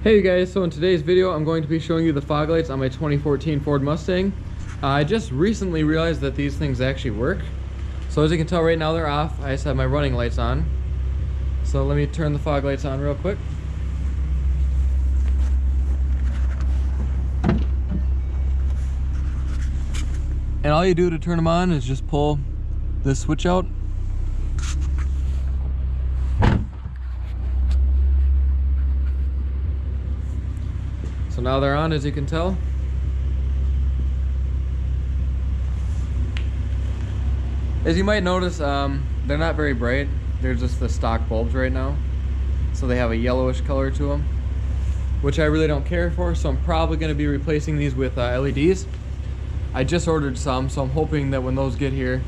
Hey guys, so in today's video I'm going to be showing you the fog lights on my 2014 Ford Mustang. I just recently realized that these things actually work. So as you can tell right now they're off. I just have my running lights on. So let me turn the fog lights on real quick. And all you do to turn them on is just pull this switch out. So now they're on, as you can tell. As you might notice, they're not very bright. They're just the stock bulbs right now. So they have a yellowish color to them, which I really don't care for. So I'm probably going to be replacing these with LEDs. I just ordered some, so I'm hoping that when those get here,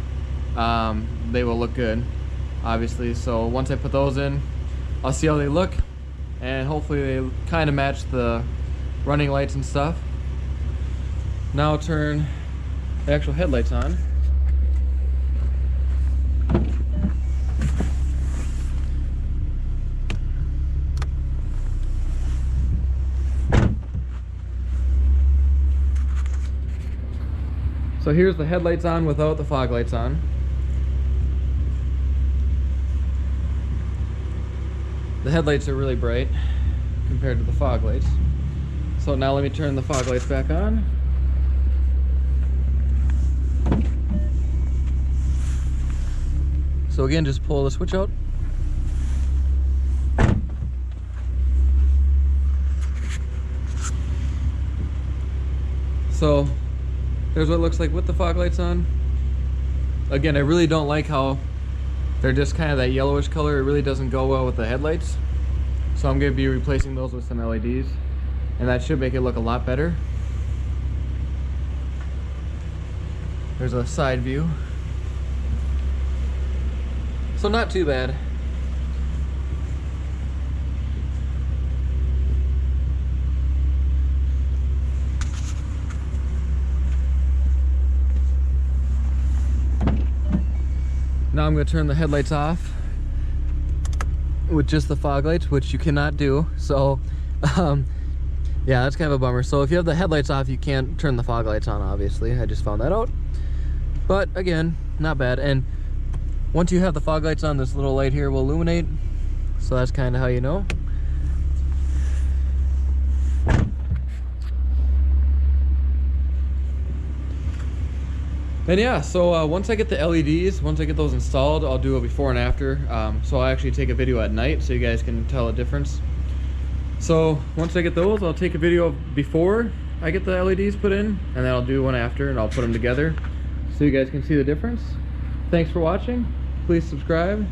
they will look good, obviously. So once I put those in, I'll see how they look, and hopefully they kind of match the running lights and stuff. Now I'll turn the actual headlights on. So here's the headlights on without the fog lights on. The headlights are really bright compared to the fog lights. So now let me turn the fog lights back on. So again, just pull the switch out. So there's what it looks like with the fog lights on. Again, I really don't like how they're just kind of that yellowish color. It really doesn't go well with the headlights. So I'm going to be replacing those with some LEDs. And that should make it look a lot better. There's a side view. So not too bad. Now I'm going to turn the headlights off with just the fog lights, which you cannot do. So yeah, that's kind of a bummer. So if you have the headlights off, you can't turn the fog lights on, obviously. I just found that out. But again, not bad. And once you have the fog lights on, this little light here will illuminate. So that's kind of how you know. And yeah, so once I get the LEDs, once I get those installed, I'll do a before and after. So I'll actually take a video at night so you guys can tell a difference. So once I get those, I'll take a video before I get the LEDs put in, and then I'll do one after, and I'll put them together so you guys can see the difference. Thanks for watching. Please subscribe.